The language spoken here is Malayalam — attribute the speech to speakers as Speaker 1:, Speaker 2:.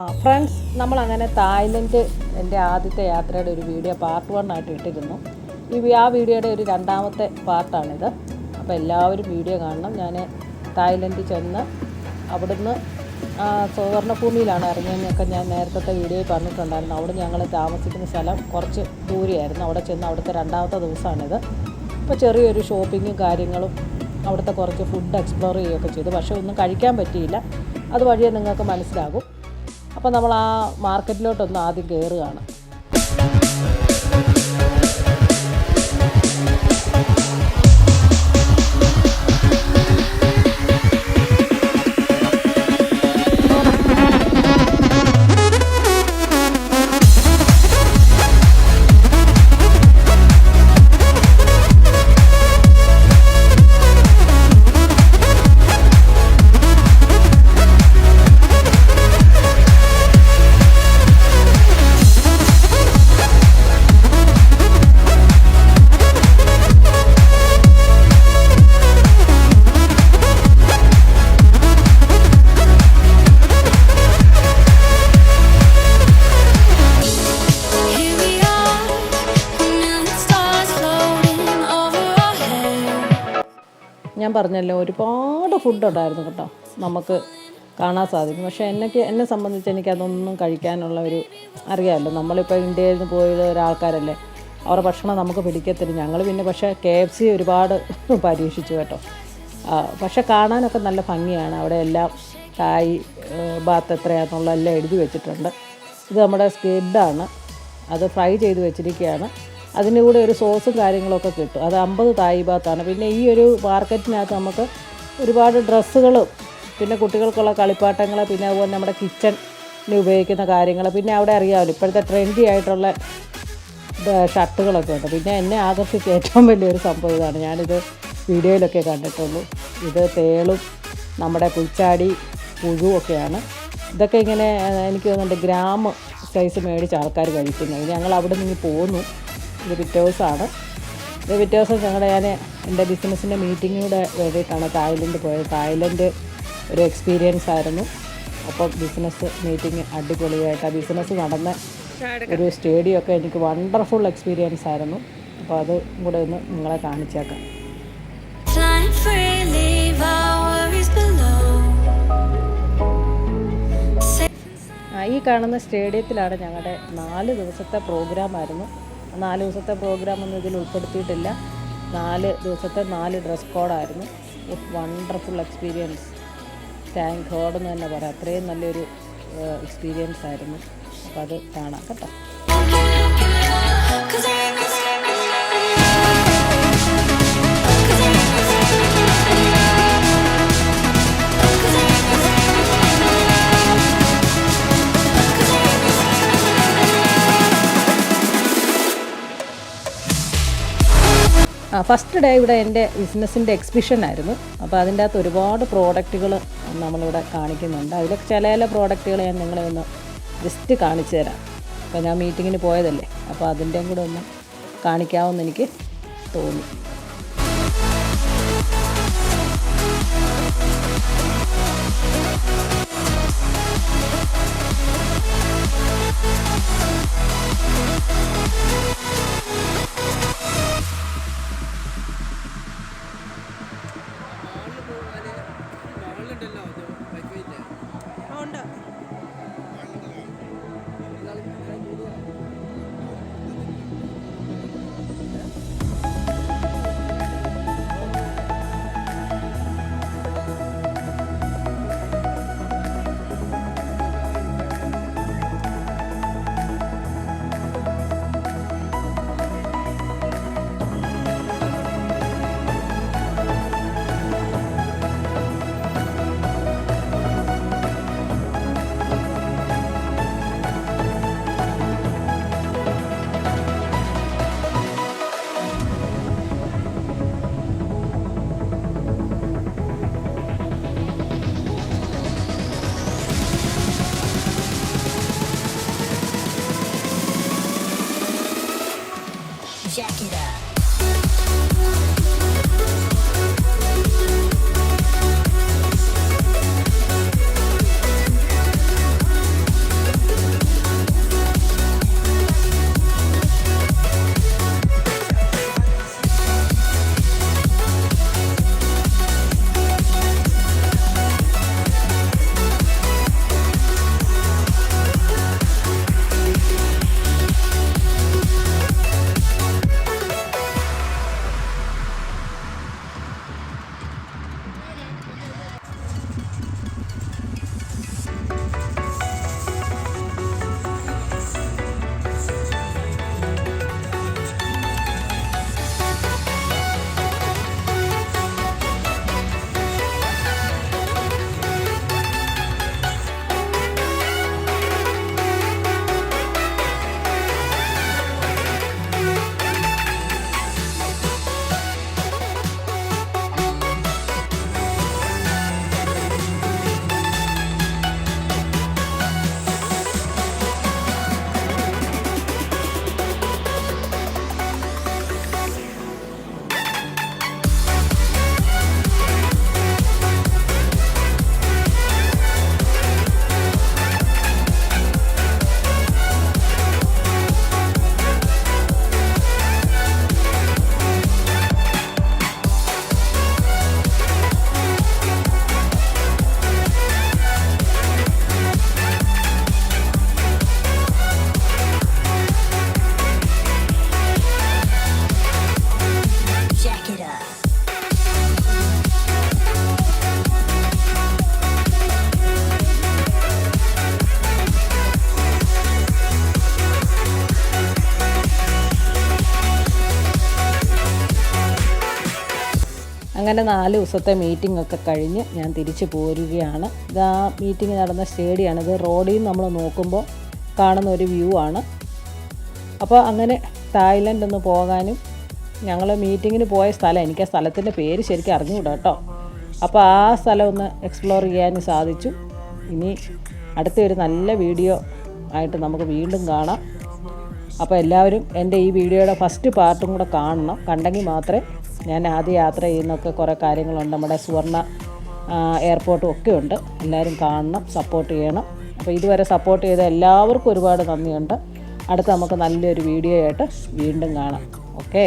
Speaker 1: ഫ്രണ്ട്സ്, നമ്മളങ്ങനെ തായ്ലൻഡ് എൻ്റെ ആദ്യത്തെ യാത്രയുടെ ഒരു വീഡിയോ പാർട്ട് 1 ആയിട്ട് ഇട്ടിരുന്നു. ആ വീഡിയോയുടെ ഒരു രണ്ടാമത്തെ പാർട്ടാണിത്. അപ്പോൾ എല്ലാവരും വീഡിയോ കാണണം. ഞാൻ തായ്ലൻഡിൽ ചെന്ന് അവിടുന്ന് സുവർണ്ണഭൂമിയിലാണ് ഇറങ്ങിയെന്നൊക്കെ ഞാൻ നേരത്തെ വീഡിയോയിൽ പറഞ്ഞിട്ടുണ്ടായിരുന്നു. അവിടെ ഞങ്ങൾ താമസിക്കുന്ന സ്ഥലം കുറച്ച് ദൂരെയായിരുന്നു. അവിടെ ചെന്ന് അവിടുത്തെ രണ്ടാമത്തെ ദിവസമാണിത്. അപ്പോൾ ചെറിയൊരു ഷോപ്പിങ്ങും കാര്യങ്ങളും അവിടുത്തെ കുറച്ച് ഫുഡ് എക്സ്പ്ലോർ ചെയ്യുകയൊക്കെ ചെയ്തു. പക്ഷേ ഒന്നും കഴിക്കാൻ പറ്റിയില്ല. അത് വഴിയെ നിങ്ങൾക്ക് മനസ്സിലാകും. അപ്പോൾ നമ്മൾ ആ മാർക്കറ്റിലോട്ടൊന്ന് ആദ്യം കയറുകയാണ്. ഞാൻ പറഞ്ഞല്ലോ, ഒരുപാട് ഫുഡുണ്ടായിരുന്നു കേട്ടോ, നമുക്ക് കാണാൻ സാധിക്കും. പക്ഷേ എന്നെ സംബന്ധിച്ച് എനിക്കതൊന്നും കഴിക്കാനുള്ള അറിയാമല്ലോ, നമ്മളിപ്പോൾ ഇന്ത്യയിൽ നിന്ന് പോയത് ഒരാൾക്കാരല്ലേ, അവരുടെ ഭക്ഷണം നമുക്ക് പിടിക്കത്തില്ല. ഞങ്ങൾ പിന്നെ പക്ഷേ KFC ഒരുപാട് പരീക്ഷിച്ചു കേട്ടോ. പക്ഷേ കാണാനൊക്കെ നല്ല ഭംഗിയാണ്. അവിടെ എല്ലാം തായ് ബാത്ത് എത്രയാണെന്നുള്ള എല്ലാം എഴുതി വെച്ചിട്ടുണ്ട്. ഇത് നമ്മുടെ സ്ക്വിഡാണ്, അത് ഫ്രൈ ചെയ്ത് വെച്ചിരിക്കുകയാണ്. അതിൻ്റെ കൂടെ ഒരു സോസും കാര്യങ്ങളൊക്കെ കിട്ടും. അത് 50 തായ് ബാത്താണ്. പിന്നെ ഈ ഒരു മാർക്കറ്റിനകത്ത് നമുക്ക് ഒരുപാട് ഡ്രസ്സുകളും പിന്നെ കുട്ടികൾക്കുള്ള കളിപ്പാട്ടങ്ങൾ, പിന്നെ അതുപോലെ നമ്മുടെ കിച്ചണിൽ ഉപയോഗിക്കുന്ന കാര്യങ്ങൾ, പിന്നെ അവിടെ അറിയാമല്ലോ ഇപ്പോഴത്തെ ട്രെൻഡി ആയിട്ടുള്ള ഷർട്ടുകളൊക്കെ ഉണ്ട്. പിന്നെ എന്നെ ആകർഷിച്ച ഏറ്റവും വലിയൊരു സംഭവം ഇതാണ്. ഞാനിത് വീഡിയോയിലൊക്കെ കണ്ടിട്ടുള്ളൂ. ഇത് തേളും നമ്മുടെ പുൽച്ചാടി പുഴുവൊക്കെയാണ്. ഇതൊക്കെ ഇങ്ങനെ എനിക്ക് തോന്നുന്നുണ്ട് ഗ്രാം സൈസ് മേടിച്ച് ആൾക്കാർ കഴിക്കുന്നത്. ഞങ്ങൾ അവിടെ നിന്ന് പോന്നു. ഇത് പിറ്റേ ദിവസമാണ്. പിറ്റേ ദിവസം ഞാൻ എൻ്റെ ബിസിനസ്സിൻ്റെ മീറ്റിങ്ങിലൂടെ വേണ്ടിയിട്ടാണ് തായ്ലൻഡ് പോയത്. തായ്ലൻഡ് ഒരു എക്സ്പീരിയൻസ് ആയിരുന്നു. അപ്പം ബിസിനസ് മീറ്റിംഗ് അടിപൊളിയായിട്ട് ആ ബിസിനസ് നടന്ന ഒരു സ്റ്റേഡിയമൊക്കെ എനിക്ക് വണ്ടർഫുൾ എക്സ്പീരിയൻസ് ആയിരുന്നു. അപ്പോൾ അത് കൂടെ ഒന്ന് നിങ്ങളെ കാണിച്ചേക്കാം. ഈ കാണുന്ന സ്റ്റേഡിയത്തിലാണ് ഞങ്ങളുടെ 4 ദിവസത്തെ പ്രോഗ്രാമായിരുന്നു. 4 ദിവസത്തെ പ്രോഗ്രാമൊന്നും ഇതിൽ ഉൾപ്പെടുത്തിയിട്ടില്ല. 4 ദിവസത്തെ 4 ഡ്രസ് കോഡായിരുന്നു. Wonderful experience. താങ്ക് ഗോഡ് എന്ന് തന്നെ പറയാം. അത്രയും നല്ലൊരു എക്സ്പീരിയൻസ് ആയിരുന്നു. അപ്പോൾ അത് കാണാം കേട്ടോ. ഫസ്റ്റ് ഡേ ഇവിടെ എൻ്റെ ബിസിനസ്സിൻ്റെ എക്സിബിഷൻ ആയിരുന്നു. അപ്പോൾ അതിൻ്റെ അകത്ത് ഒരുപാട് പ്രോഡക്റ്റുകൾ നമ്മളിവിടെ കാണിക്കുന്നുണ്ട്. അതിലൊക്കെ ചില പ്രോഡക്റ്റുകൾ ഞാൻ നിങ്ങളെ ഒന്ന് ജസ്റ്റ് കാണിച്ചു തരാം. അപ്പോൾ ഞാൻ മീറ്റിങ്ങിന് പോയതല്ലേ, അപ്പോൾ അതിൻ്റെയും കൂടെ ഒന്ന് കാണിക്കാമെന്ന് എനിക്ക് തോന്നി. അങ്ങനെ 4 ദിവസത്തെ മീറ്റിംഗ് ഒക്കെ കഴിഞ്ഞ് ഞാൻ തിരിച്ച് പോരുകയാണ്. ഇതാ മീറ്റിംഗ് നടന്ന സ്റ്റേഡിയമാണ്. ഇത് റോഡിൽ നിന്ന് നമ്മൾ നോക്കുമ്പോൾ കാണുന്ന ഒരു വ്യൂ ആണ്. അപ്പോൾ അങ്ങനെ തായ്ലൻഡ് ഒന്ന് പോകാനും ഞങ്ങൾ മീറ്റിങ്ങിന് പോയ സ്ഥലം, എനിക്ക് ആ സ്ഥലത്തിൻ്റെ പേര് ശരിക്കും അറിഞ്ഞുകൂടാ കേട്ടോ. അപ്പോൾ ആ സ്ഥലം ഒന്ന് എക്സ്പ്ലോർ ചെയ്യാനും സാധിച്ചു. ഇനി അടുത്തൊരു നല്ല വീഡിയോ ആയിട്ട് നമുക്ക് വീണ്ടും കാണാം. അപ്പോൾ എല്ലാവരും എൻ്റെ ഈ വീഡിയോയുടെ ഫസ്റ്റ് പാർട്ടും കൂടെ കാണണം. കണ്ടെങ്കിൽ മാത്രമേ ഞാൻ ആദ്യം യാത്ര ചെയ്യുന്നൊക്കെ കുറേ കാര്യങ്ങളുണ്ട്. നമ്മുടെ സുവർണ എയർപോർട്ടും ഒക്കെ ഉണ്ട്. എല്ലാവരും കാണണം, സപ്പോർട്ട് ചെയ്യണം. അപ്പോൾ ഇതുവരെ സപ്പോർട്ട് ചെയ്ത എല്ലാവർക്കും ഒരുപാട് നന്ദിയുണ്ട്. അടുത്ത നമുക്ക് നല്ലൊരു വീഡിയോ ആയിട്ട് വീണ്ടും കാണാം. ഓക്കേ.